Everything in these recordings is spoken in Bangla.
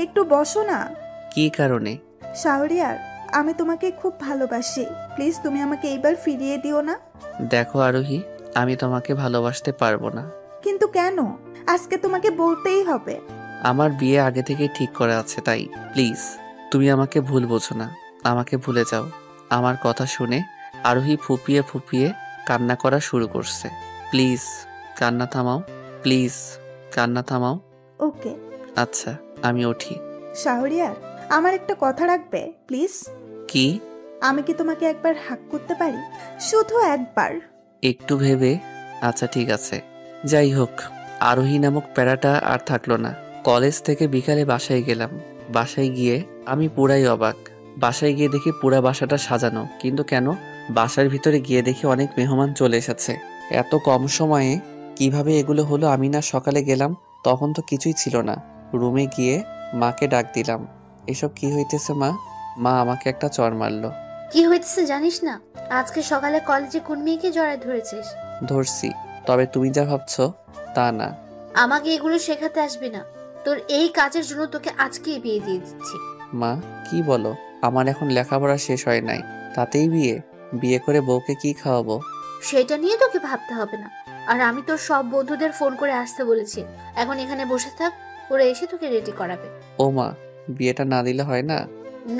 একটু বসো না। কি কারণে? শাহরিয়ার, আমি তোমাকে খুব ভালোবাসি, প্লিজ তুমি আমাকে এইবার ফিরিয়ে দিও না। দেখো আরোহী, আমি তোমাকে ভালোবাসতে পারবো না। কিন্তু কেন? আজকে তোমাকে বলতেই হবে। আমার বিয়ে আগে থেকে ঠিক করা আছে, তাই প্লিজ তুমি আমাকে ভুল বোঝো না, আমাকে ভুলে যাও। আমার কথা শুনে আরোহী ফুপিয়ে ফুপিয়ে কান্না করা শুরু করছে। প্লিজ কান্না থামাও, প্লিজ কান্না থামাও। ওকে। আচ্ছা আমি উঠি। শাহরিয়ার, আমার একটা কথা রাখবে প্লিজ? কি? আমি কি তোমাকে একবার হাক করতে পারি? শুধু একবার। একটু ভেবে আচ্ছা ঠিক আছে। যাই হোক, আরোহী নামক প্যারাটা আর থাকলো না। কলেজ থেকে বিকালে বাসায় গেলাম। বাসায় গিয়ে আমি পুরাই অবাক। বাসায় গিয়ে দেখি পুরা বাসাটা সাজানো, কিন্তু কেন? বাসার ভিতরে গিয়ে দেখি অনেক মেহমান চলে এসেছে। এত কম সময়ে কিভাবে এগুলো হলো? আমি না সকালে গেলাম, তখন তো কিছুই ছিল না। রুমে গিয়ে মাকে ডাক দিলাম। এসব কি হইতেছে মা? মা আমাকে একটা চড় মারলো। কি হইতেছে জানিস না? আজকে সকালে কলেজে কোন মেয়েকে জড়ায় ধরেছিস? ধরছি, তবে তুমি যা ভাবছো তা না। আমাকে এগুলো শেখাতে আসবি না। তোর এই কাজের জন্য তোকে আজকেই বিয়ে দিয়ে দিচ্ছি। মা কি বলো? আমার এখন লেখাপড়া শেষ হয় নাই, তাতেই বিয়ে? বিয়ে করে বউকে কি খাওয়াবো? সেটা নিয়ে তোকে ভাবতে হবে না। আর আমি তোর সব বন্ধুদের ফোন করে আসতে বলেছি। এখন এখানে বসে থাক, ওরা এসে তোকে রেডি করাবে। ও মা, বিয়েটা না দিলে হয় না?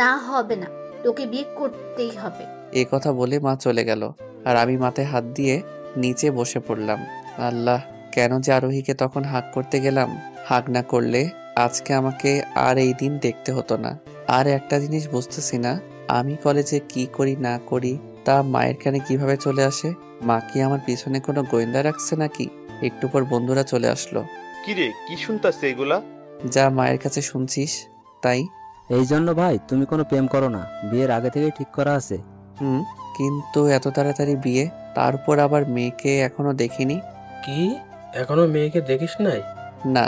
না হবে না, তোকে বিয়ে করতেই হবে। এ কথা বলে মা চলে গেল, আর আমি মাথায় হাত দিয়ে নিচে বসে পড়লাম। আল্লাহ, কেন যে আরোহীকে তখন হাক করতে গেলাম? হাক না করলে আজকে আমাকে আর এই দিন দেখতে হতো না। আর একটা জিনিস বুঝতেছি না, আমি কলেজে কি করি না করি তা মায়ের কানে কিভাবে চলে আসে? মা কি আমার পিছনে কোনো গোয়েন্দা রাখছে নাকি? একটু পর বন্ধুরা চলে আসলো। কিরে, কি শুনতাছে এগুলা? যা মায়ের কাছে শুনছিস তাই। এই জন্য ভাই তুমি কোনো প্রেম করো না, বিয়ের আগে থেকে ঠিক করা আছে। কিন্তু এত তাড়াতাড়ি বিয়ে, তারপর আবার মেয়েকে এখনো দেখিনি। কি, এখনো মেয়েকে দেখিস নাই? না।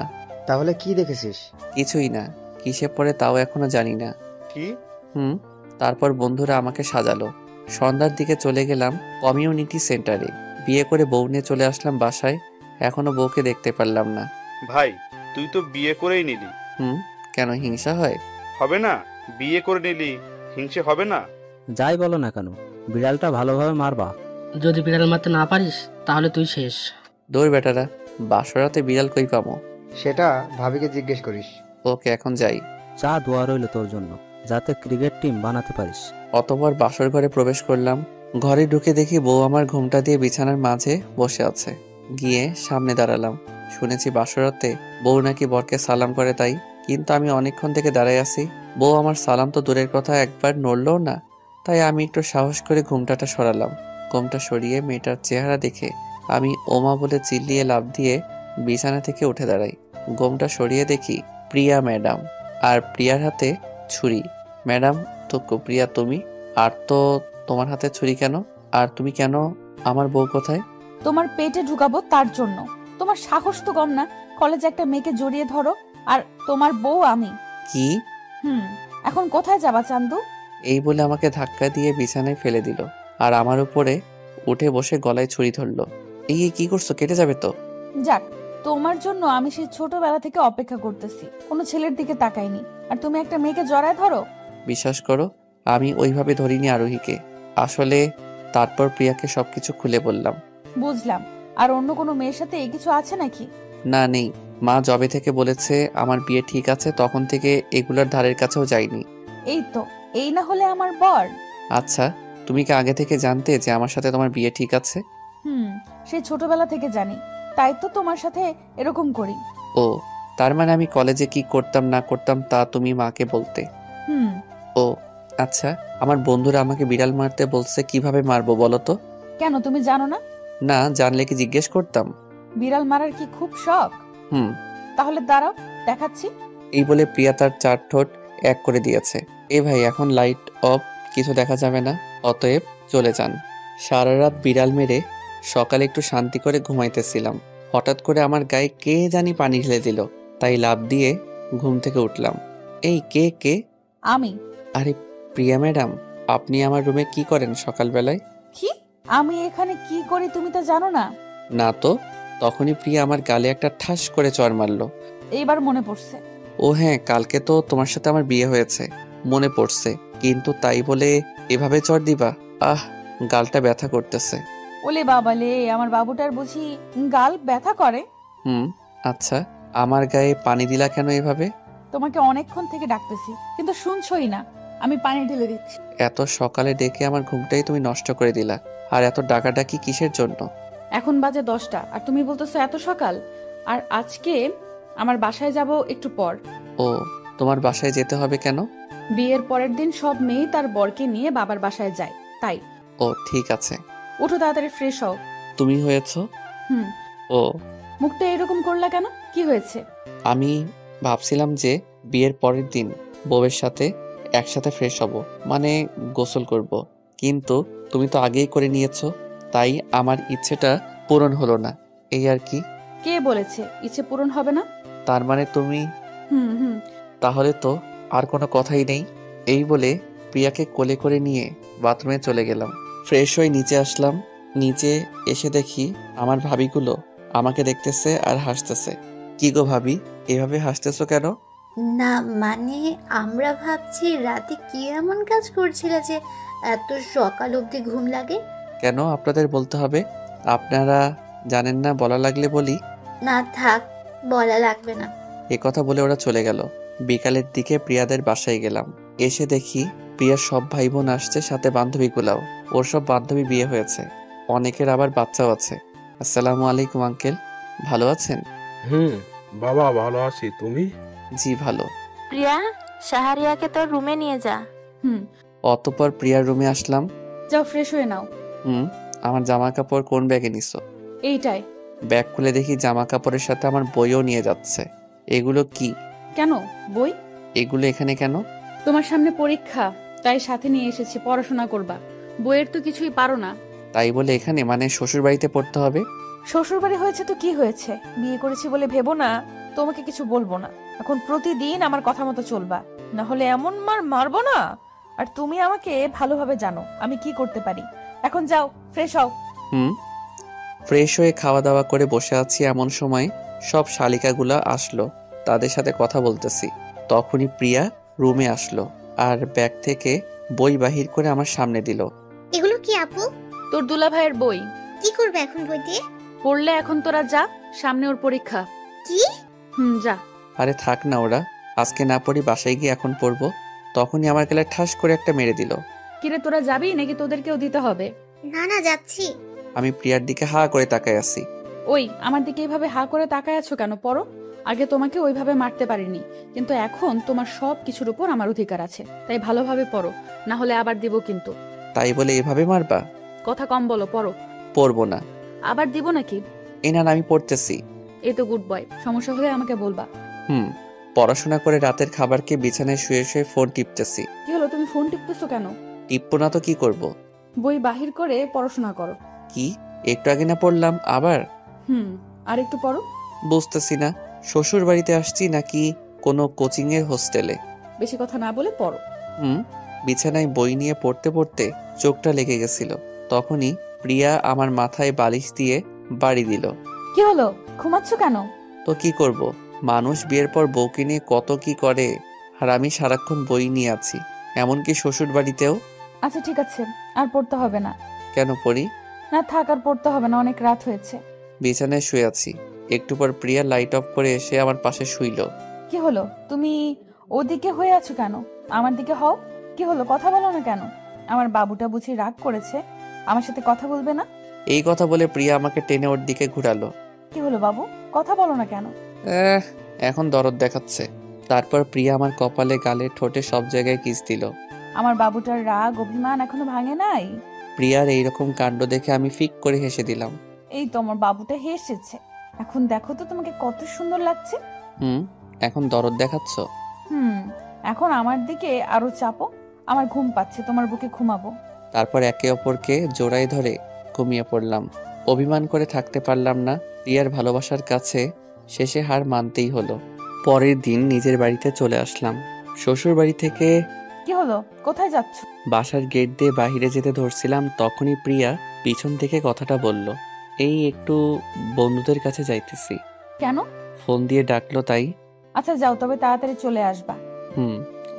তাহলে কি দেখেছিস? কিছুই না, কিসে পড়ে তাও এখনো জানি না। কি? তারপর বন্ধুরা আমাকে সাজালো। সন্ধ্যার দিকে চলে গেলাম কমিউনিটি সেন্টারে। বিয়ে করে বউ নিয়ে চলে আসলাম বাসায়। এখনো বউকে দেখতে পারলাম না। ভাই, তুই তো বিয়ে করেই নিলি। কেন হিংসা হয়? হবে না? বিয়ে করে নিলি, হিংসে হবে না? যাই বলো না কেন, বিড়ালটা ভালোভাবে মারবা। যদি বিড়াল মারতে না পারিস তাহলে তুই শেষ। দৌড় বেটারা, বাসরাতে বিড়াল কই পামো? সেটা ভাবিকে জিজ্ঞেস করিস। ওকে, এখন যাই। চা দোয়া রইল তোর জন্য, যাতে ক্রিকেট টিম বানাতে পারিস। অতঃপর বাসর ঘরে প্রবেশ করলাম। ঘরে ঢুকে দেখি বউ আমার ঘোমটা দিয়ে বিছানার মাঝে বসে আছে। গিয়ে সামনে দাঁড়ালাম। শুনেছি বাসরাতে বউ নাকি বরকে সালাম করে, তাই। কিন্তু আমি অনেকক্ষণ থেকে দাঁড়াই আছি, বউ আমার সালাম তো দূরের কথা একবার নড়লও না। তাই আমি একটু সাহস করে ঘোমটাটা সরালাম। ঘোমটা সরিয়ে মেয়েটার চেহারা দেখে আমি ওমা বলে চিল্লিয়ে লাফ দিয়ে বিছানা থেকে উঠে দাঁড়াই। ঘোমটা সরিয়ে দেখি প্রিয়া ম্যাডাম, আর প্রিয়ার হাতে ছুরি। ম্যাডাম তো প্রিয়া তুমি? আর তো তোমার হাতে ছুরি কেন? আর তুমি কেন? আমার বউ কোথায়? তোমার পেটে ঢুকাবো তার জন্য। তোমার সাহস তো কম না, কলেজে একটা মেয়েকে জড়িয়ে ধরো। আর তোমার বউ আমি। কি? এখন কোথায় যাবা চান্দু? এই বলে আমাকে ধাক্কা দিয়ে বিছানায় ফেলে দিল, আর আমার উপরে উঠে বসে গলায় ছুরি ধরলো। এই কি করছো? কেটে যাবে তো। যাক, তোমার জন্য আমি সেই ছোটবেলা থেকে অপেক্ষা করতেছি, কোনো ছেলের দিকে তাকাইনি, আর তুমি একটা মেয়েকে জড়ায় ধরো। বিশ্বাস করো, আমি ওইভাবে ধরিনি আরোহীকে। আসলে তারপর প্রিয়াকে সবকিছু খুলে বললাম। বুঝলাম। আর অন্য কোনো মেয়ের সাথে এই কিছু আছে নাকি? না, নেই। মা জবে থেকে বলেছে আমার বিয়ে ঠিক আছে, তখন থেকে এগুলার ধারের কাছেও যাইনি। এই তো, এই না হলে আমার বর। আচ্ছা, তুমি কি আগে থেকে জানতে যে আমার সাথে তোমার বিয়ে ঠিক আছে? সেই ছোটবেলা থেকে জানি, তাই তো তোমার সাথে এরকম করি। ও, তার মানে আমি কলেজে কি করতাম না করতাম তা তুমি মাকে বলতে? ও আচ্ছা, আমার বন্ধুরা আমাকে বিড়াল মারতে বলছে, কিভাবে মারবো বলো তো? কেন, তুমি জানো না? না, জানলে কি জিজ্ঞেস করতাম। বিড়াল মারার কি খুব শখ? তাহলে দাঁড়াও, দেখাচ্ছি। এই বলে প্রিয়া তার 4 ঠোঁট এক করে দিয়েছে। এ ভাই, এখন লাইট অফ, কিছু দেখা যাবে না, অতএব চলে যান। সারা রাত বিড়াল মেরে সকালে একটু শান্তি করে ঘুমাইতেছিলাম। হঠাৎ করে আমার গায়ে কে জানি পানি ঢেলে দিল, তাই লাফ দিয়ে ঘুম থেকে উঠলাম। এই কে কে? আমি। আরে প্রিয়া ম্যাডাম, আপনি আমার রুমে কি করেন সকালবেলায়? কি? আমি এখানে কি করি তুমি তা জানো না? না তো। তখনই প্রিয়া আমার গালে একটা ঠাস করে চড় মারলো। এইবার মনে পড়ছে। ও হ্যাঁ, কালকে তো তোমার সাথে আমার বিয়ে হয়েছে, মনে পড়ছে। কিন্তু তাই বলে এভাবে চড় দিবা? আহ, গালটা ব্যথা করতেছে। ওলে বাবালে, আমার বাবুটার বুঝি গাল ব্যথা করে? হুম, আচ্ছা, আমার গায়ে পানি দিলা কেন এভাবে? তোমাকে অনেকক্ষণ থেকে ডাকতেছি কিন্তু শুনছই না। আমি পানি ঢেলে দিচ্ছি। এত সকালে ডেকে আমার ঘুমটাই তুমি নষ্ট করে দিলা। আর এত ডাকাডাকি কিসের জন্য? এখন বাজে 10টা আর তুমি বলতেছো এত সকাল। আর আজকে আমার বাসায় যাব একটু পর। ও, তোমার বাসায় যেতে হবে কেন? বিয়ের পরের দিন সব মেয়ে তার বরকে নিয়ে বাবার বাসায় যায়, তাই। ও ঠিক আছে। ওঠো তাড়াতাড়ি, ফ্রেশ হও। তুমি হয়েছো? হুম। ও, মুখটা এরকম করলা কেন? কি হয়েছে? আমি ভাবছিলাম যে বিয়ের পরের দিন বউয়ের সাথে একসাথে ফ্রেশ হব, মানে গোসল করব। কিন্তু তুমি তো আগেই করে নিয়েছো, তাই আমার ইচ্ছেটা পূরণ হলো না, এই আর কি। কে বলেছে ইচ্ছে পূরণ হবে না? তার মানে তুমি? হুম হুম। তাহলে তো আর কোনো কথাই নেই। এই বলে প্রিয়াকে কোলে করে নিয়ে বাথরুমে চলে গেলাম। ফ্রেশ হয়ে নিচে আসলাম। নিচে এসে দেখি আমার ভাবিগুলো আমাকে দেখতেছে আর হাসতেছে। কি গো ভাবি, এভাবে হাসতেছো কেন? না মানে আমরা ভাবছি রাতে কি এমন কাজ করছিলে যে এত সকাল অবধি ঘুম লাগে। কেন আপনাদের বলতে হবে? আপনারা জানেন না, বলা লাগলে বলি। না থাক, বলা লাগবে না। এ কথা বলে ওরা চলে গেল। বিকালের দিকে প্রিয়াদের বাসায় গেলাম। এসে দেখি প্রিয়ার সব ভাই বোন আসছে, সাথে বান্ধবীগুলাও। ওর সব বান্ধবী বিয়ে হয়েছে, অনেকের আবার বাচ্চাও আছে। আসসালামু আলাইকুম আঙ্কেল, ভালো আছেন? বাবা ভালো আছি, তুমি? জি ভালো। প্রিয়া, শাহরিয়াকে তোর রুমে নিয়ে যা। হুম। অতঃপর প্রিয়ার রুমে আসলাম। যাও ফ্রেশ হয়ে নাও। আমার জামা কাপড় কোন ব্যাগে নিছো? এইটাই। ব্যাগ খুলে দেখি জামা কাপড়ের সাথে আমার বইও নিয়ে যাচ্ছে। এগুলো কি? কেন বই? এগুলো এখানে কেন? তোমার সামনে পরীক্ষা, তাই সাথে নিয়ে এসেছি, পড়াশোনা করবা। বইয়ের তো কিছুই পারো না। তাই বলে এখানে, মানে শ্বশুর বাড়িতে পড়তে হবে? শ্বশুর বাড়ি হয়েছে তো কি হয়েছে, বিয়ে করেছি বলে ভেবো না তোমাকে কিছু বলবো না। এখন প্রতিদিন আমার কথা মতো চলবা, না হলে এমন মারবো না। আর তুমি আমাকে ভালোভাবে জানো আমি কি করতে পারি। এখন যাও ফ্রেশ হও। ফ্রেশ হয়ে খাওয়া দাওয়া করে বসে আছি, এমন সময় সব শালিকাগুলা আসলো। তাদের সাথে কথা বলতেছি, তখনই প্রিয়া রুমে আসলো আর ব্যাগ থেকে বই বাহির করে আমার সামনে দিল। এগুলো কি আপু? তোর দুলা ভাইয়ের বই। কি করবে এখন বই দিয়ে? পড়লে এখন তোরা যা, সামনে ওর পরীক্ষা। কি? যা। আরে থাক না, ওরা আজকে না পড়ি, বাসায় গিয়ে এখন পড়বো। তখনই আমার গেলে ঠাস করে একটা মেরে দিল। কিরে তোরা যাবি নাকি তোদেরকেও দিতে হবে? না না, যাচ্ছি। আমি প্রিয়ার দিকে হা করে তাকায় আছি। ওই আমার দিকে এইভাবে হা করে তাকায় আছো কেন? পড়ো। আগে তোমাকে ওইভাবে মারতে পারিনি, কিন্তু এখন তোমার সব কিছুর উপর আমার অধিকার আছে, তাই ভালোভাবে পড়ো, না হলে আবার দিব কিন্তু। তাই বলে এভাবে মারবা? কথা কম বলো, পড়ো। পড়বো না। আবার দিব নাকি? না, আমি পড়তেছি। এই তো গুড বয়, সমস্যা হলে আমাকে বলবা। পড়াশোনা করে রাতের খাবারকে বিছানায় শুয়ে শুয়ে ফোন টিপতেছি। কি হলো, তুমি ফোন টিপতেছো কেন? টিপবো না তো কি করব? বই বাহির করে পড়াশোনা করো। কি, একটু আগে না পড়লাম আবার? আর একটু পড়ো। বুঝতেছি না, শ্বশুর বাড়িতে আসছি নাকি কোনো কোচিং এর হোস্টেলে? বেশি কথা না বলে পড়ো। বিছানায় বই নিয়ে পড়তে পড়তে চোখটা লেগে গেছিল। তখনই প্রিয়া আমার মাথায় বালিশ দিয়ে বাড়ি দিল। কি হলো, ঘুমাচ্ছ কেন? তো কি করব, মানুষ বিয়ের পর বউকে নিয়ে কত কি করে, আর আমি সারাক্ষণ বই নিয়ে আছি, এমনকি শ্বশুর বাড়িতেও। আচ্ছা ঠিক আছে, আর পড়তে হবে না। কেন পড়ি? না থাক, আর পড়তে হবে না, অনেক রাত হয়েছে। বিছানায় শুয়ে আছি, একটু পর প্রিয়া লাইট অফ করে এসে আমার পাশে শুইল। কি হলো, তুমি ওদিকে হয়ে আছো কেন? আমার দিকে হও। কি হলো, কথা বলো না কেন? আমার বাবুটা বুঝি রাগ করেছে, আমার সাথে কথা বলবে না? এই কথা বলে প্রিয়া আমাকে টেনে ওর দিকে ঘুরালো। কি হলো বাবু, কথা বলো না কেন? এখন দরদ দেখাচ্ছে। তারপর প্রিয়া আমার কপালে, গালে, ঠোঁটে সব জায়গায় কিস দিল। আমার বাবুটার রাগ অভিমান এখনো ভাঙে নাই। প্রিয়ার এইরকম কাণ্ড দেখে আমি ফিক করে হেসে দিলাম। এই তো আমার বাবুটা হেসেছে। এখন দেখো তো তোমাকে কত সুন্দর লাগছে। এখন দরদ দেখাচ্ছ? এখন আমার দিকে আরো চাপো, আমার ঘুম পাচ্ছে, তোমার বুকে ঘুমাবো। তারপর একে অপরকে জোড়ায় ধরে ঘুমিয়ে পড়লাম। অভিমান করে থাকতে পারলাম না। প্রিয়ার ভালোবাসার কাছে শেষে হার মানতেই হলো। পরের দিন নিজের বাড়িতে চলে আসলাম। শ্বশুর বাড়ি থেকে। কি হলো, কোথায় যাচ্ছ? বাসার গেট দিয়ে বাইরে যেতে ধরছিলাম, তখনই প্রিয়া পিছন থেকে কথাটা বলল, এই একটু বন্ধুদের কাছে যাইতেছি। কেন? ফোন দিয়ে ডাকলো তাই। আচ্ছা যাও, তবে তাড়াতাড়ি চলে আসবা। হুম।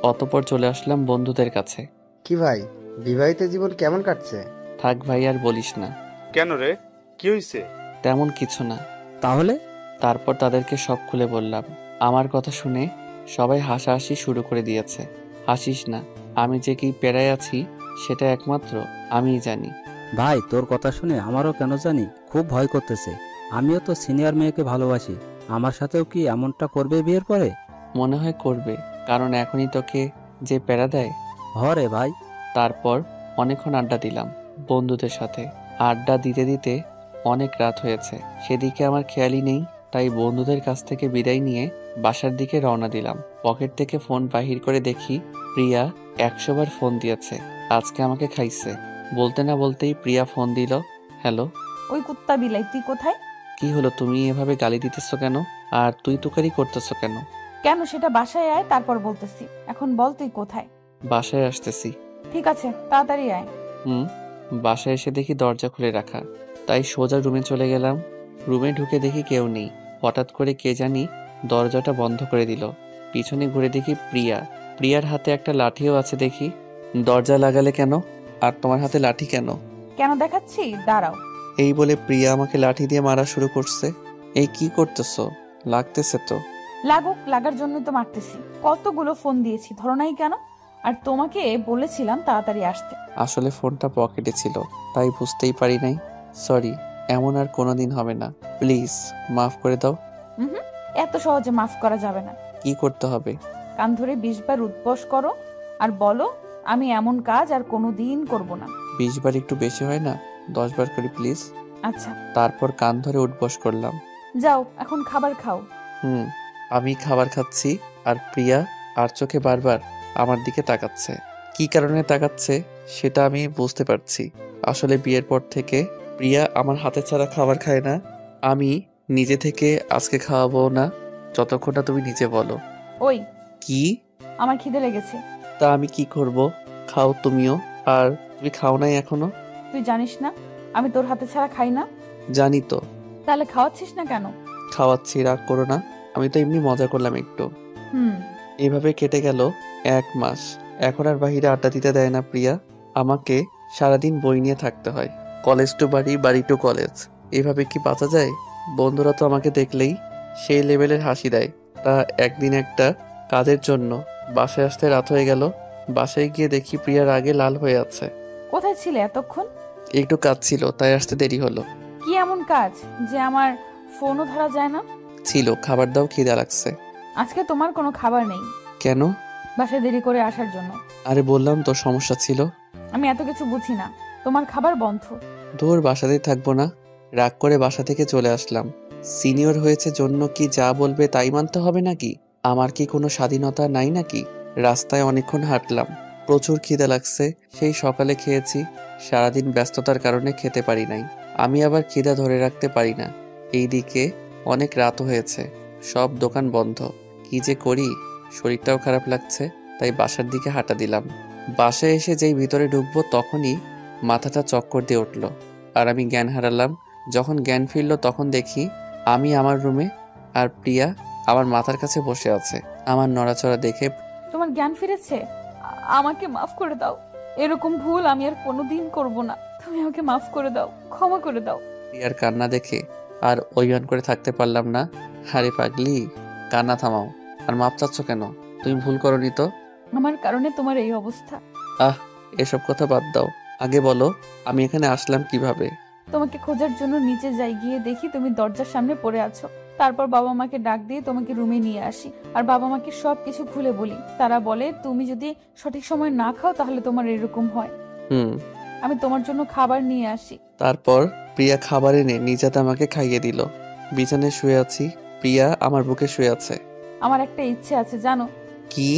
অতঃপর চলে আসলাম বন্ধুদের কাছে। কি ভাই, বিবাহিত জীবন কেমন কাটছে? থাক ভাই, আর বলিস না। কেন রে, কি হয়েছে? তেমন কিছু না। তাহলে তারপর তাদেরকে সব খুলে বললাম। আমার কথা শুনে সবাই হাসাহাসি শুরু করে দিয়েছে। হাসিস না, আমি যে কি পেরায় আছি সেটা একমাত্র আমিই জানি। ভাই, তোর কথা শুনে আমারও কেন জানি খুব ভয় করতেছে। আমিও তো সিনিয়র মেয়েকে ভালোবাসি। আমার সাথেও কি এমনটা করবে বিয়ের পরে? মনে হয় করবে, কারণ এখনই তোকে যে প্যারা দেয়। হরে ভাই। তারপর অনেকক্ষণ আড্ডা দিলাম বন্ধুদের সাথে। আড্ডা দিতে দিতে অনেক রাত হয়েছে, সেদিকে আমার খেয়ালই নেই। তাই বন্ধুদের কাছ থেকে বিদায় নিয়ে বাসার দিকে রওনা দিলাম। পকেট থেকে ফোন বাহির করে দেখি প্রিয়া 100 বার ফোন দিয়েছে। আজকে আমাকে খাইছে। বলতে না বলতেই প্রিয়া ফোন দিল। হ্যালো। ওই কুত্তা বিলাই, তুই কোথায়? কি হলো, তুমি এভাবে গালি দিতেছো কেন? আর তুই তুকারি করতেছো কেন? কেন সেটা বাসায় আয়, তারপর বলতেছি। এখন বল তুই কোথায়? বাসায় আসতেছি। ঠিক আছে, তাড়াতাড়ি আয়। বাসায় এসে দেখি দরজা খুলে রাখা, তাই সোজা রুমে চলে গেলাম। রুমে ঢুকে দেখি কেউ নেই। হঠাৎ করে কে জানি দরজাটা বন্ধ করে দিল। পিছনে ঘুরে দেখি প্রিয়ার হাতে একটা লাঠিও আছে। দেখি, দরজা লাগালে কেন? আর তোমার হাতে লাঠি কেন? কেন দেখাচ্ছি, দাঁড়াও। এই বলে প্রিয়া আমাকে লাঠি দিয়ে মারা শুরু করছে। এই কি করতেছো? লাগতেছে তো। লাগুক, লাগার জন্য তো মারতেছি। কতগুলো ফোন দিয়েছি, ধরো নাই কেন? আর তোমাকে বলেছিলাম তাড়াতাড়ি আসতে। আসলে ফোনটা পকেটে ছিল, তাই বুঝতেই পারি নাই। সরি, এমন আর কোনোদিন হবে না। প্লিজ মাফ করে দাও। এত সহজে মাফ করা যাবে না। কি করতে হবে? কান ধরে 20 বার উদ্বস করো আর বলো, আমি এমন কাজ আর কোনোদিন করব না। 20 বার একটু বেশি হয় না? 10 বার করি প্লিজ। আচ্ছা। তারপর কান ধরে উঠবস করলাম। যাও, এখন খাবার খাও। আমি খাবার খাচ্ছি, আর প্রিয়া আর চোখে বারবার আমার দিকে তাকাচ্ছে। কি কারণে তাকাচ্ছে সেটা আমি বুঝতে পারছি। আসলে বিয়ের পর থেকে প্রিয়া আমার হাতে ছাড়া খাবার খায় না। আমি নিজে থেকে আজকে খাওয়াবো না যতক্ষণ না তুমি নিজে বলো। ওই, কি? আমার খিদে লেগেছে। তা আমি কি করব? খাও তুমিও। আর তুমি খাও নাই এখনো? তুই জানিস না আমি তোর হাতে ছাড়া খাই না? জানি তো। তাহলে খাওয়াচ্ছিস না কেন? খাওয়াচ্ছি, রাগ করো না। আমি তো এমনি মজা করলাম একটু। এইভাবে কেটে গেল 1 মাস। এখন আর বাহিরে আড্ডা দিতে দেয় না প্রিয়া। আমাকে সারাদিন বই নিয়ে থাকতে হয়। কলেজ টু বাড়ি, বাড়ি টু কলেজ। এভাবে কি বাঁচা যায়? বন্ধুরা তো আমাকে দেখলেই সেই লেভেলের হাসি দেয়। তা একদিন একটা কাজের জন্য বাসায় আসতে রাত হয়ে গেল। বাসায় গিয়ে দেখি প্রিয়ার আগে লাল হয়ে আছে। কোথায় ছিলে এতক্ষণ? একটু কাজ ছিল, তাই আসতে দেরি হলো। কি এমন কাজ যে আমার ফোনও ধরা যায় না? ছিল, খাবার দাও, খিদা লাগছে। আজকে তোমার কোনো খাবার নেই। কেন? বাসায় দেরি করে আসার জন্য। আরে বললাম তো সমস্যা ছিল। আমি এত কিছু বুঝি না, তোমার খাবার বন্ধ। দূর, বাসাতেই থাকবো না। রাগ করে বাসা থেকে চলে আসলাম। সিনিয়র হয়েছে জন্য কি যা বলবে তাই মানতে হবে নাকি? আমার কি কোনো স্বাধীনতা নাই নাকি? রাস্তায় অনেকক্ষণ হাঁটলাম, প্রচুর খিদে লাগছে। সেই সকালে খেয়েছি, সারাদিন ব্যস্ততার কারণে খেতে পারি নাই। আমি আবার খিদা ধরে রাখতে পারি না। এইদিকে অনেক রাতও হয়েছে, সব দোকান বন্ধ। কি যে করি, শরীরটাও খারাপ লাগছে, তাই বাসার দিকে হাঁটা দিলাম। বাসায় এসে যেই ভিতরে ঢুকবো তখনই মাথাটা চক্কর দিয়ে উঠল, আর আমি জ্ঞান হারালাম। যখন জ্ঞান ফিরল তখন দেখি আমি আমার রুমে, আর প্রিয়া আমার মাথার কাছে বসে আছে। আমার নড়াচড়া দেখে, তোমার জ্ঞান ফিরেছে? আমাকে মাফ করে দাও। এরকম ভুল আমি আর কোনোদিন করব না। তুমি আমাকে মাফ করে দাও, ক্ষমা করে দাও। প্রিয়ার কান্না দেখে আর অভিমান করে থাকতে পারলাম না। আরে পাগলি, কান্না থামাও। আর মাপ চাচ্ছ কেন? তুমি ভুল করনি তো। আমার কারণে তোমার এই অবস্থা। এসব কথা বাদ দাও, আগে বলো আমি এখানে আসলাম কিভাবে? তোমাকে খোঁজার জন্য নিচে যাই, গিয়ে দেখি তুমি দরজার সামনে পড়ে আছো। তারপর বাবা মাকে ডাক দিয়ে তোমাকে রুমে নিয়ে আসি, আর বাবা মাকে সবকিছু খুলে বলি। তারা বলে তুমি যদি সঠিক সময় না খাও তাহলে তোমার এরকম হয়। আমি তোমার জন্য খাবার নিয়ে আসি। তারপর প্রিয়া খাবার এনে নিজেতে আমাকে খাইয়ে দিল। বিছানায় শুয়ে আছি, প্রিয়া আমার বুকে শুয়ে আছে। আমার একটা ইচ্ছে আছে জানো? কি?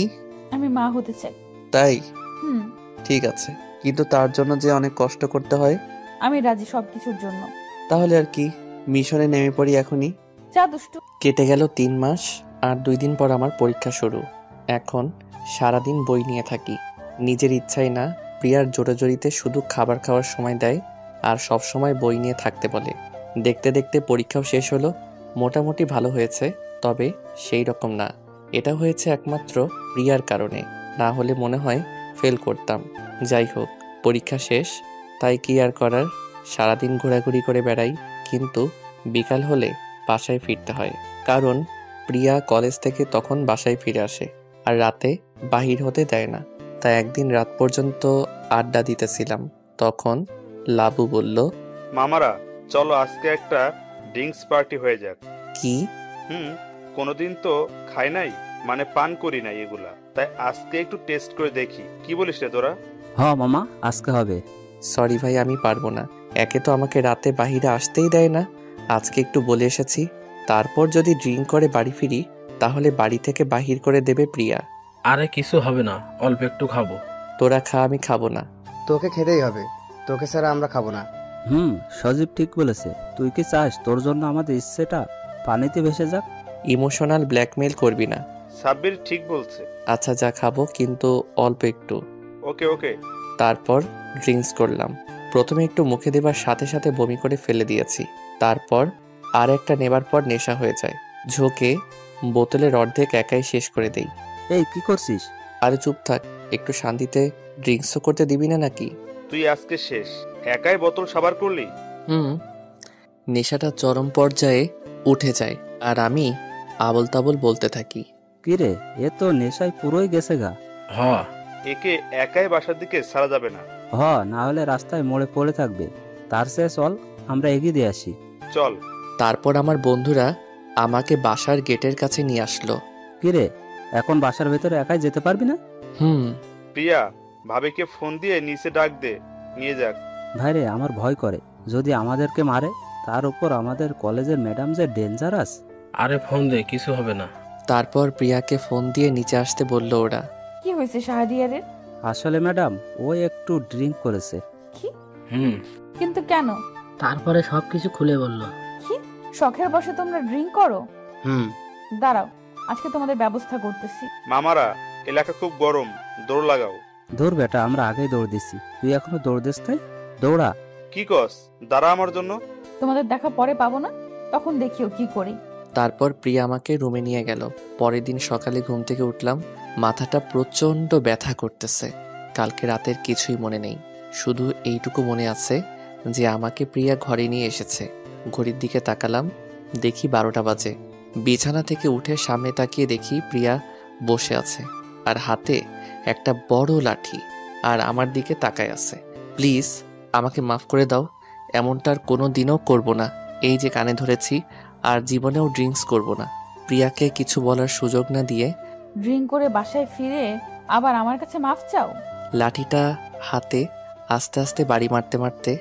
আমি মা হতে চাই। তাই? হুম। ঠিক আছে, কিন্তু তার জন্য যে অনেক কষ্ট করতে হয়। আমি রাজি সবকিছুর জন্য। তাহলে আর কি, মিশনে নেমে পড়ি এখনই। যা দুষ্টু। কেটে গেল 3 মাস, আর 2 দিন পর আমার পরীক্ষা শুরু। এখন সারাদিন বই নিয়ে থাকি, নিজের ইচ্ছাই না। প্রিয়ার জোরাজোরিতে শুধু খাবার খাওয়ার সময় দেয়, আর সব সময় বই নিয়ে থাকতে বলে। দেখতে দেখতে পরীক্ষাও শেষ হলো। মোটামুটি ভালো হয়েছে, তবে সেই রকম না। এটা হয়েছে একমাত্র প্রিয়ার কারণে, না হলে মনে হয় ফেল করতাম। যাই হোক, পরীক্ষা শেষ, তাই কি আর করার, সারাদিন ঘোরাঘুরি করে বেড়াই, কিন্তু বিকাল হলে বাসায় ফিরতে হয়, কারণ প্রিয়া কলেজ থেকে তখন বাসায় ফিরে আসে আর রাতে বাহির হতে দেয় না। তাই একদিন রাত পর্যন্ত আড্ডা দিতেছিলাম, তখন লাবু বলল, মামারা চলো আজকে একটা ড্রিঙ্কস পার্টি হয়ে যাক। কি? কোনোদিন তো খাই নাই, মানে পান করি নাই এগুলা, তাই আজকে একটু টেস্ট করে দেখি, কি বলিস রে তোরা? মামা, আজকে হবে। সরি ভাই, আমি পারবো না। একে তো আমাকে রাতে বাহিরে আসতেই দেয় না, আজকে একটু বলে এসেছি, তারপর যদি ড্রিঙ্ক করে বাড়ি ফিরি তাহলে বাড়ি থেকে বাহির করে দেবে প্রিয়া। আরে কিছু হবে না, অল্প একটু খাবো। তোরা খা, আমি খাবো না। তোকে খেতেই হবে, তোকে ছাড়া আমরা খাবো না। সজীব ঠিক বলেছে। তুই কি চাস তোর জন্য আমাদের ইচ্ছেটা পানিতে ভেসে যাক? ইমোশনাল ব্ল্যাকমেল করবি না। সাব্বির ঠিক বলছে। আচ্ছা যা, খাবো, কিন্তু অল্প একটু। ওকে ওকে। তারপর ড্রিঙ্কস করলাম। প্রথমে একটু মুখে দেবার সাথে সাথে বমি করে ফেলে দিয়েছি, তারপর আর একটা নেবার পর নেশা হয়ে যায়। ঝোঁকে বোতলের অর্ধেক একাই শেষ করে দেই। এই কি করছিস? আরে চুপ থাক, একটু শান্তিতে ড্রিঙ্কসও করতে দিবি না নাকি? তুই আজকে শেষ, একাই বোতল সাবার করলি? নেশাটা চরম পর্যায়ে উঠে যায় আর আমি আবল তাবল বলতে থাকি। কিরে, এ তো নেশায় পুরোই গেছে গা। একে একাই বাসার দিকে ছাড়া যাবে না। না হলে রাস্তায় মোড়ে পড়ে থাকবে। তার চেয়ে চল আমরা এগিয়ে দিয়ে আসি। চল। তারপর আমার বন্ধুরা আমাকে বাসার গেটের কাছে নিয়ে আসলো। কিরে, এখন বাসার ভেতরে একাই যেতে পারবি না? প্রিয়া, ভাবিকে ফোন দিয়ে নিচে ডাক দে, নিয়ে যাক। ভাইরে, আমার ভয় করে, যদি আমাদেরকে মারে। তার উপর আমাদের কলেজের ম্যাডাম যে ডেঞ্জারাস। আরে ফোন দে, কিছু হবে না। তারপর প্রিয়াকে ফোন দিয়ে নিচে আসতে বলল ওরা। কি হয়েছে শাহরিয়ারের? আসলে ম্যাডাম, ও একটু ড্রিঙ্ক করেছে। কি? কিন্তু কেন? তারপরে সবকিছু খুলে বলল। কি শখের বসে তোমরা ড্রিঙ্ক করো? দাঁড়াও, আজকে তোমাদের ব্যবস্থা করতেছি। মামারা, এলাকা খুব গরম, দৌড় লাগাও। দৌড় বেটা, আমরা আগেই দৌড় দিচ্ছি, তুই এখনো দৌড় দিস তাই? দৌড়া। কি কস? দাঁড়া আমার জন্য। তোমাদের দেখা পরে পাবো না, তখন দেখিও কি করি। তারপর প্রিয়া আমাকে রুমে নিয়ে গেল। পরের দিন সকালে ঘুম থেকে উঠলাম, মাথাটা প্রচন্ড ব্যথা করতেছে। কালকে রাতের কিছুই মনে নেই, শুধু এইটুকু মনে আছে যে আমাকে প্রিয়া ঘরে নিয়ে এসেছে। ঘড়ির দিকে তাকালাম, দেখি 12টা বাজে। বিছানা থেকে উঠে সামনে তাকিয়ে দেখি প্রিয়া বসে আছে আর হাতে একটা বড় লাঠি, আর আমার দিকে তাকায় আছে। প্লিজ আমাকে মাফ করে দাও, এমনটা আর কোনো দিনও করবো না। এই যে কানে ধরেছি, আর জীবনেও ড্রিঙ্কস করব না। প্রিয়াকে কিছু বলার সুযোগ না দিয়ে ড্রিঙ্ক করে বাসায় ফিরে আবার আমার কাছে মাফ চাও? লাঠিটা হাতে আস্তে আস্তে বাড়ি মারতে মারতে,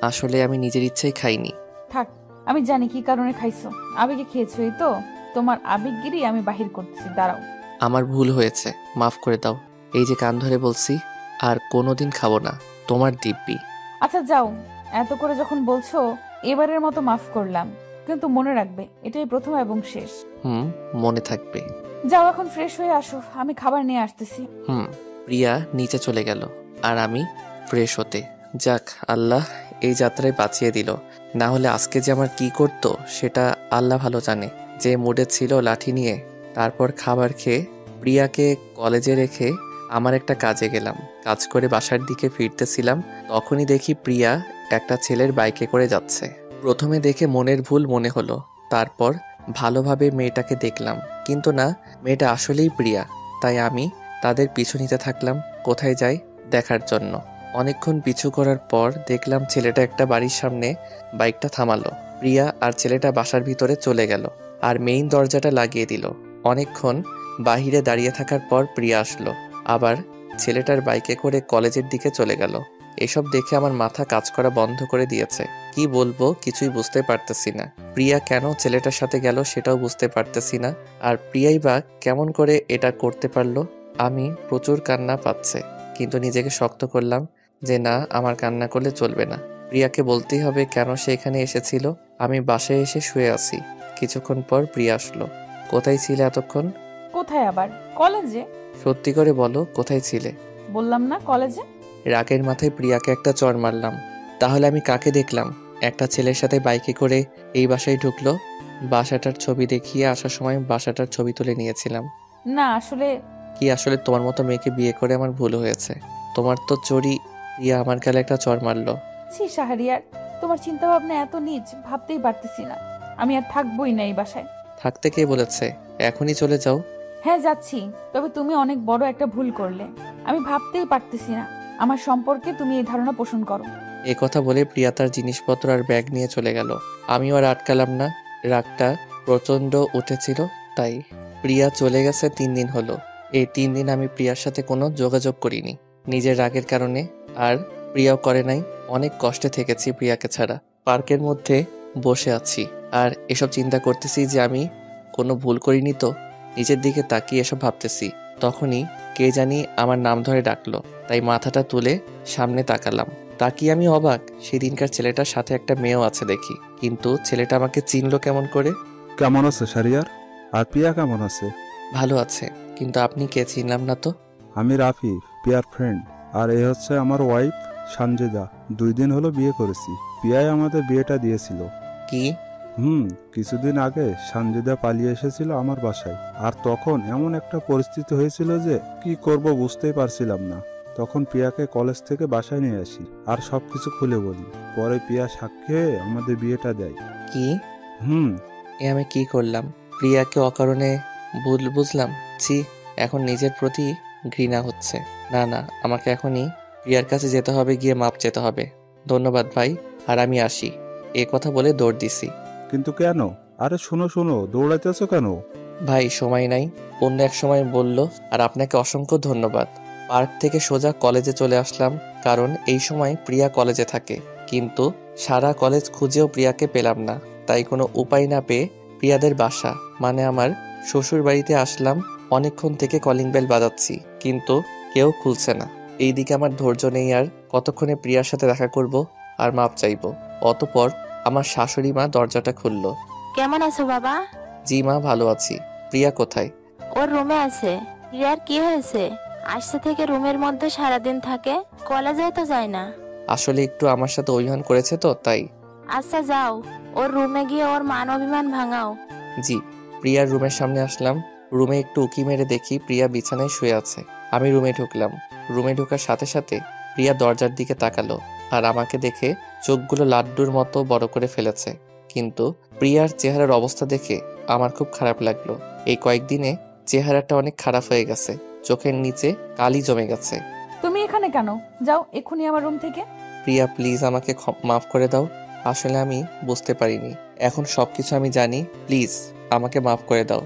আসলে আমি নিজের ইচ্ছাই খাইনি। থাক, আমি জানি কি কারণে খাইছো, আবেগে খেয়েছো। এই তো তোমার আবেগগিরি আমি বাহির করতেছি, দাঁড়াও। আমার ভুল হয়েছে, মাফ করে দাও। এই যে কান ধরে বলছি, আর কোনোদিন খাবো না, তোমার দিব্যি। আচ্ছা যাও, এত করে যখন বলছো এবারের মতো মাফ করলাম, কিন্তু মনে রাখবে এটাই প্রথম এবং শেষ। মনে থাকবে। যাও এখন ফ্রেশ হয়ে আসো, আমি খাবার নিয়ে আসতেছি। প্রিয়া নিচে চলে গেল আর আমি ফ্রেশ হতে। যাক, আল্লাহ এই যাত্রায় বাঁচিয়ে দিল, না হলে আজকে যে আমার কি করতো সেটা আল্লাহ ভালো জানে। যে মুডে ছিল লাঠি নিয়ে। তারপর খাবার খেয়ে প্রিয়াকে কলেজে রেখে আমার একটা কাজে গেলাম। কাজ করে বাসার দিকে ফিরতেছিলাম, তখনই দেখি প্রিয়া একটা ছেলের বাইকে করে যাচ্ছে। প্রথমে দেখে মনের ভুল মনে হলো, তারপর ভালোভাবে মেয়েটাকে দেখলাম, কিন্তু না, মেয়েটা আসলেই প্রিয়া। তাই আমি তাদের পিছু নিতে থাকলাম কোথায় যায় দেখার জন্য। অনেকক্ষণ পিছু করার পর দেখলাম ছেলেটা একটা বাড়ির সামনে বাইকটা থামালো। প্রিয়া আর ছেলেটা বাসার ভিতরে চলে গেল আর মেইন দরজাটা লাগিয়ে দিল। অনেকক্ষণ বাহিরে দাঁড়িয়ে থাকার পর প্রিয়া আসলো, আবার ছেলেটার বাইকে করে কলেজের দিকে চলে গেল। এসব দেখে আমার মাথা কাজ করা বন্ধ করে দিয়েছে। কি বলবো কিছুই বুঝতে পারতেছি না। প্রিয়া কেন ছেলেটার সাথে গেল সেটাও বুঝতে পারতেছি না, আর প্রিয়াই বা কেমন করে এটা করতে পারলো। আমি প্রচুর কান্না পাচ্ছে, কিন্তু নিজেকে শক্ত করলাম যে না, আমার কান্না করলে চলবে না। প্রিয়াকে বলতেই হবে কেন সে এখানে এসেছিল। আমি বাসায় এসে শুয়ে আছি। কিছুক্ষণ পর প্রিয়া আসলো। কোথায় ছিলে এতক্ষণ? কোথায় আবার? কলেজে। সত্যি করে বলো, কোথায় ছিলে? বললাম না, কলেজে। রাগের মাথায় প্রিয়াকে একটা চড় মারলাম। তাহলে আমি কাকে দেখলাম? একটা ছেলের সাথে বাইকে করে এই বাসায় ঢুকলো। বাসাটার ছবি দেখিয়ে আসার সময় বাসাটার ছবি তুলে নিয়েছিলাম। না আসলে কি আসলে তোমার মতো মেয়েকে বিয়ে করে আমার ভুল হয়েছে। তোমার তো চোরি। প্রিয়া আমার গালে একটা চড় মারলো। ছি শাহরিয়ার, তোমার চিন্তা ভাবনা এত নিচ ভাবতেই পারতেছি না। আমি আর থাকবোই না এই বাসায়। থাকতে কে বলেছে? এখনই চলে যাও। হ্যাঁ যাচ্ছি, তবে তুমি অনেক বড় একটা ভুল করলে। আমি ভাবতেই পারতেছি না আমার সম্পর্কে তুমি এই ধারণা পোষণ করো। এ কথা বলে প্রিয়া তার জিনিসপত্র আর ব্যাগ নিয়ে চলে গেল। আমিও আর আটকালাম না, রাগটা প্রচন্ড উঠেছিল তাই। প্রিয়া চলে গেছে 3 দিন হলো। এই 3 দিন আমি প্রিয়ার সাথে কোনো যোগাযোগ করিনি, নিজের রাগের কারণে। আর প্রিয়াও করে নাই। অনেক কষ্টে থেকেছি প্রিয়াকে ছাড়া। পার্কের মধ্যে বসে আছি আর এসব চিন্তা করতেছি যে আমি কোনো ভুল করিনি তো। নিজের দিকে তাকিয়ে এসব ভাবতেছি, তখনই কে জানি আমার নাম ধরে ডাকলো। তাই মাথাটা তুলে সামনে তাকালাম। তাকিয়ে আমি অবাক, সেদিনকার ছেলেটার সাথে একটা মেয়েও আছে দেখি, কিন্তু ছেলেটা আমাকে চিনলো কেমন করে? কেমন আছে শাহরিয়ার? আর প্রিয়া কেমন আছে? ভালো আছে, কিন্তু আপনি কে? চিনলাম না তো। আমি রাফি, প্রিয়ার ফ্রেন্ড। আর এ হচ্ছে আমার ওয়াইফ সানজিদা। 2 দিন হলো বিয়ে করেছি। প্রিয়াই আমাদের বিয়েটা দিয়েছিল। কি? কিছুদিন আগে সানজিদা পালিয়ে এসেছিল আমার বাসায়। আর তখন এমন একটা পরিস্থিতি হয়েছিল যে কি করব বুঝতেই পারছিলাম না। তখন প্রিয়াকে কলেজ থেকে বাসায় নিয়ে আসি আর সবকিছু খুলে বলি। পরে প্রিয়া সাক্ষী হয়ে আমাদের বিয়েটা দেয়। কি? এ আমি কি করলাম? প্রিয়াকে অকারণে ভুল বুঝলাম। ছি, এখন নিজের প্রতি ঘৃণা হচ্ছে। না না, আমাকে এখনই প্রিয়ার কাছে যেতে হবে, গিয়ে মাপ চেতে হবে। ধন্যবাদ ভাই, আর আমি আসি। এ কথা বলে দৌড় দিছি। কিন্তু কেন? আরে শোনো, দৌড়াইতেছো কেন? ভাই সময় নাই, অন্য এক সময় বলল। আর আপনাকে অসংখ্য ধন্যবাদ। পার্ক থেকে সোজা কলেজে চলে আসলাম, কারণ এই সময় প্রিয়া কলেজে থাকে। কিন্তু সারা কলেজ খুঁজেও প্রিয়াকে পেলাম না। তাই কোনো উপায় না পেয়ে প্রিয়াদের বাসা মানে আমার শ্বশুর বাড়িতে আসলাম। অনেকক্ষণ থেকে কলিং বেল বাজাচ্ছি, কিন্তু কেউ খুলছে না। এইদিকে আমার ধৈর্য নেই আর, কতক্ষণে প্রিয়ার সাথে দেখা করব আর মাপ চাইব। অতপর আমার শাশুড়ি মা দরজাটা খুলল। কেমন আছো বাবা? জি মা, ভালো আছি। প্রিয়া কোথায়? ওর রুমে আছে। প্রিয়ার কি হয়েছে? আসছে থেকে রুমের মধ্যে সারাদিন থাকে, কলেজে তো যায় না। আসলে একটু আমার সাথে অভিমান করেছে তো তাই। আচ্ছা যাও, ওর রুমে গিয়ে ওর মান অভিমান ভাঙাও। জি। প্রিয়ার রুমের সামনে আসলাম। রুমে একটু উকি মেরে দেখি প্রিয়া বিছানায় শুয়ে আছে। আমি রুমে ঢুকলাম। রুমে ঢোকার সাথে সাথে প্রিয়া দরজার দিকে তাকালো আর আমাকে দেখে চোখগুলো লাড্ডুর মতো বড় করে ফেলেছে। কিন্তু প্রিয়ার চেহারার অবস্থা দেখে আমার খুব খারাপ লাগলো। এই কয়েকদিনে চেহারাটা অনেক খারাপ হয়ে গেছে, চোখের নিচে কালি জমে গেছে। তুমি এখানে কেন? যাও এক্ষুনি আমার রুম থেকে। প্রিয়া প্লিজ আমাকে মাফ করে দাও। আসলে আমি বুঝতে পারিনি, এখন সবকিছু আমি জানি। প্লিজ আমাকে মাফ করে দাও।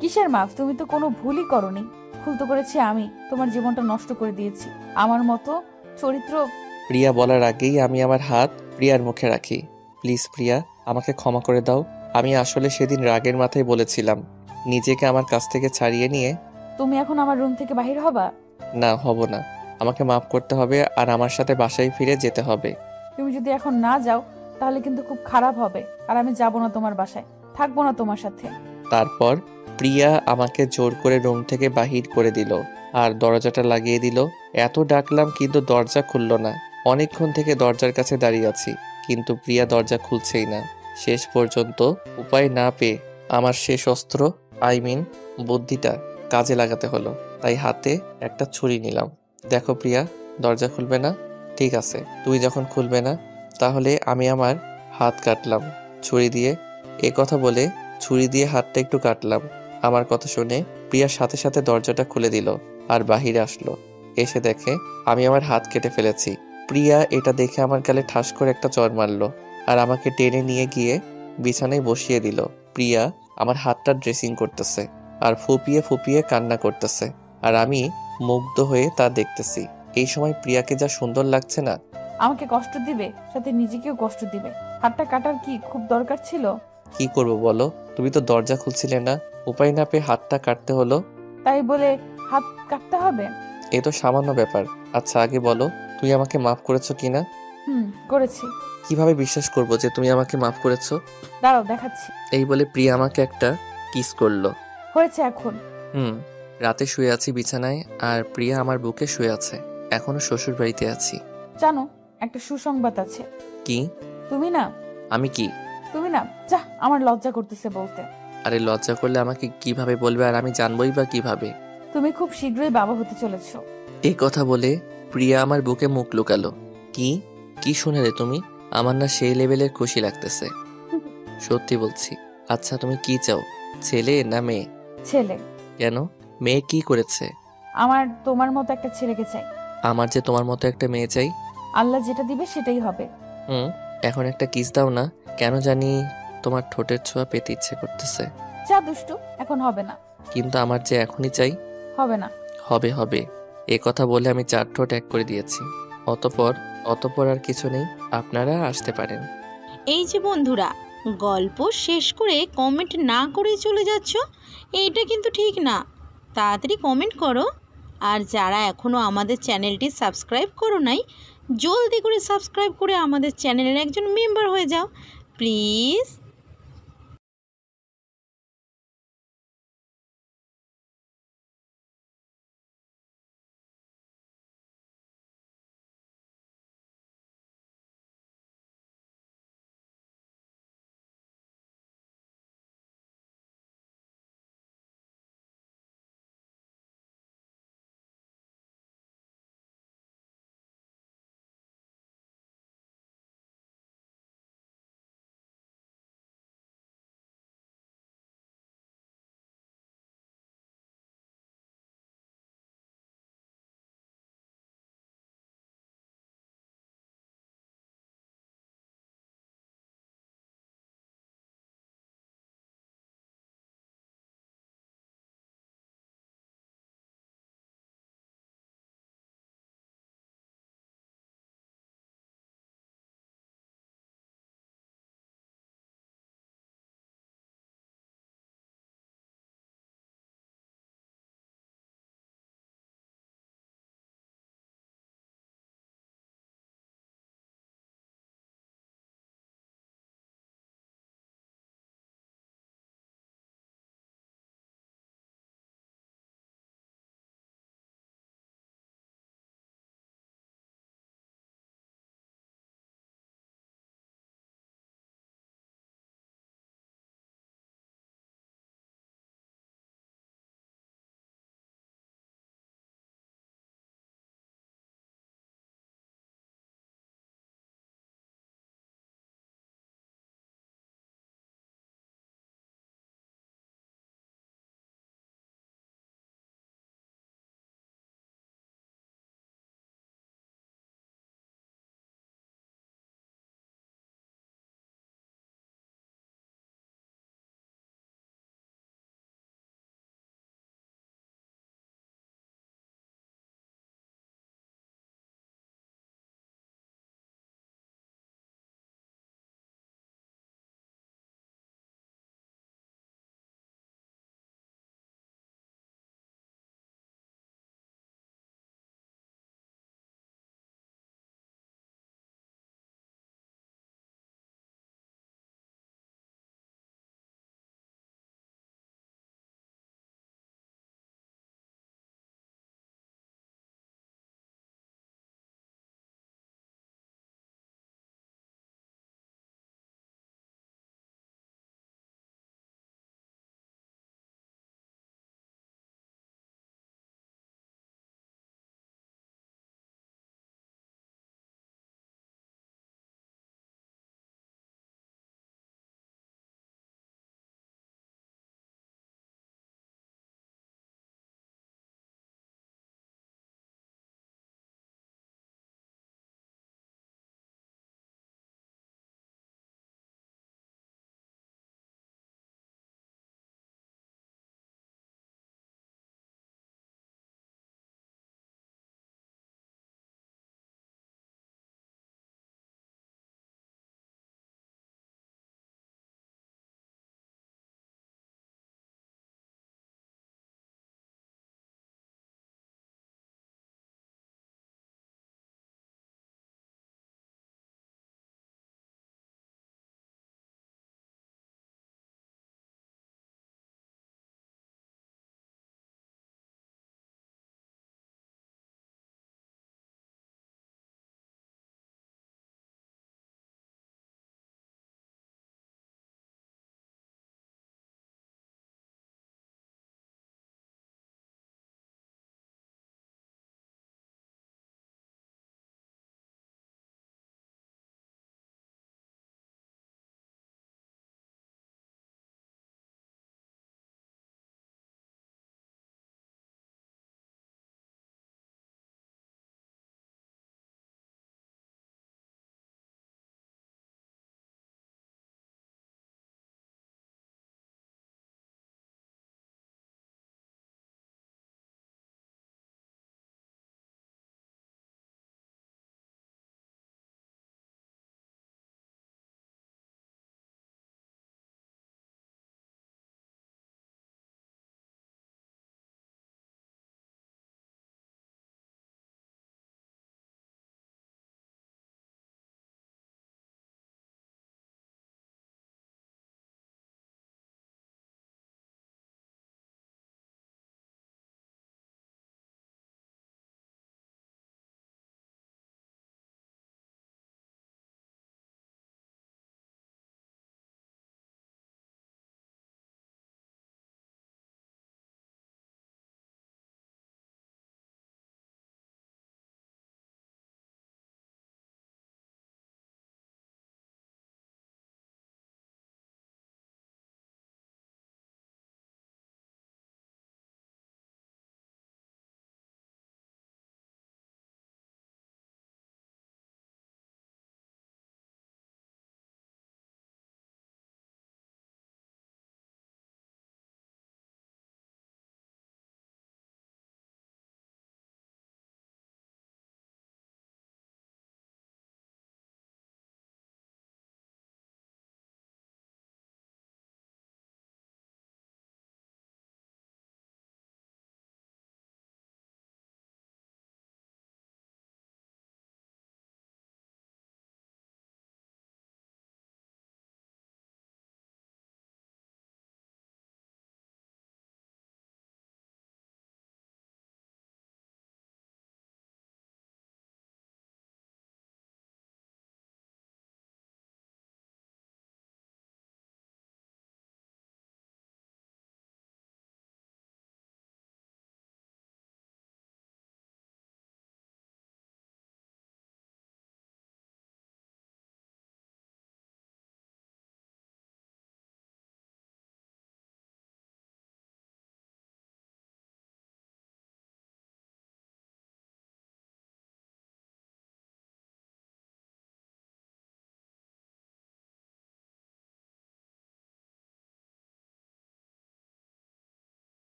কিসের মাফ? তুমি তো কোনো ভুলই করনি। ভুল তো করেছি আমি, তোমার জীবনটা নষ্ট করে দিয়েছি। আমার মতো চরিত্র। প্রিয়া বলার আগেই আমি আমার হাত প্রিয়ার মুখে রাখি। প্লিজ প্রিয়া, আমাকে ক্ষমা করে দাও। আমি আসলে সেদিন রাগের মাথায় বলেছিলাম। নিজেকে আমার কাছ থেকে ছাড়িয়ে নিয়ে। তুমি এখন আমার রুম থেকে বাহির হবা? না, হব না। আমাকে মাফ করতে হবে আর আমার সাথে বাসায় ফিরে যেতে হবে। তুমি যদি এখন না যাও তাহলে কিন্তু খুব খারাপ হবে। আর আমি যাব না তোমার বাসায়, থাকবো না তোমার সাথে। তারপর প্রিয়া আমাকে জোর করে রুম থেকে বাহির করে দিল আর দরজাটা লাগিয়ে দিল। এত ডাকলাম কিন্তু দরজা খুলল না। অনেকক্ষণ থেকে দরজার কাছে দাঁড়িয়ে আছি, কিন্তু প্রিয়া দরজা খুলছেই না। শেষ পর্যন্ত উপায় না পেয়ে আমার শেষ অস্ত্র বুদ্ধিটা কাজে লাগাতে হলো। তাই হাতে একটা ছুরি নিলাম। দেখো প্রিয়া, দরজা খুলবে না? ঠিক আছে, তুমি যখন খুলবে না তাহলে আমি আমার হাত কাটলাম ছুরি দিয়ে। এ কথা বলে ছুরি দিয়ে হাতটা একটু কাটলাম। আমার কথা শুনে প্রিয়ার সাথে সাথে দরজাটা খুলে দিল আর বাহিরে আসলো। এসে দেখে আমি আমার হাত কেটে ফেলেছি। প্রিয়া এটা দেখে আমার গালে ঠাস করে একটা চড় মারলো আর আমাকে টেনে নিয়ে গিয়ে বিছানায় বসিয়ে দিল। প্রিয়া আমার হাতটা ড্রেসিং করতেছে আর ফুপিয়ে ফুপিয়ে কান্না করতেছে, আর আমি মুগ্ধ হয়ে তা দেখতেছি। এই সময় প্রিয়াকে যা সুন্দর লাগছে না। আমাকে কষ্ট দিবে, সাথে নিজেকেও কষ্ট দিবে। হাতটা কাটার কি খুব দরকার ছিল? কি করব বলো, তুমি তো দরজা খুলছিলে না। উপায় না পেয়ে হাতটা কাটতে হলো। তাই বলে হাত কাটতে হবে? এ তো সামান্য ব্যাপার। আচ্ছা আগে বলো, তুই আমাকে মাফ করেছো কিনা? করেছি। কিভাবে বিশ্বাস করব যে তুমি আমাকে মাফ করেছো? দাঁড়াও দেখাচ্ছি। এই বলে প্রিয়া আমাকে একটা কিস করলো। হয়েছে এখন? রাতে শুয়ে আছি বিছানায় আর প্রিয়া আমার বুকে শুয়ে আছে। এখনো শ্বশুর বাড়িতে আছি। জানো, একটা সুসংবাদ আছে। কি? তুমি না। আমি কি? তুমি না, যা, আমার লজ্জা করতেছে বলতে। আরে লজ্জা করলে আমাকে কিভাবে বলবে, আর আমি জানবই বা কিভাবে? তুমি খুব শীঘ্রই বাবা হতে চলেছো। এই কথা বলে প্রিয়া আমার বুকে মুখ লুকালো। কি কি শুনে রে তুমি? আমার না সেই লেভেলের খুশি লাগতেছে, সত্যি বলছি। আচ্ছা তুমি কি চাও, ছেলে না মেয়ে? ছেলে। কেন? মেয়ে কি করেছে? আমার তোমার মতো একটা ছেলেকে চাই। আমার যে তোমার মতো একটা মেয়ে চাই। আল্লাহ যেটা দিবে সেটাই হবে। এখন একটা কিস দাও না, কেন জানি তোমার ঠোঁটের ছোঁয়া পেতে ইচ্ছে করতেছে। যা দুষ্টু, এখন হবে না। কিন্তু আমার যে এখনই চাই। হবে না। হবে হবে, এ কথা বলে আমি 4 ঠোঁট এক করে দিয়েছি। অতপর আর কিছু নেই, আপনারা আসতে পারেন। এই যে বন্ধুরা, গল্প শেষ করে কমেন্ট না করে চলে যাচ্ছ, এইটা কিন্তু ঠিক না। তাড়াতাড়ি কমেন্ট করো। আর যারা এখনও আমাদের চ্যানেলটি সাবস্ক্রাইব করো নাই, জলদি করে সাবস্ক্রাইব করে আমাদের চ্যানেলের একজন মেম্বার হয়ে যাও প্লিজ।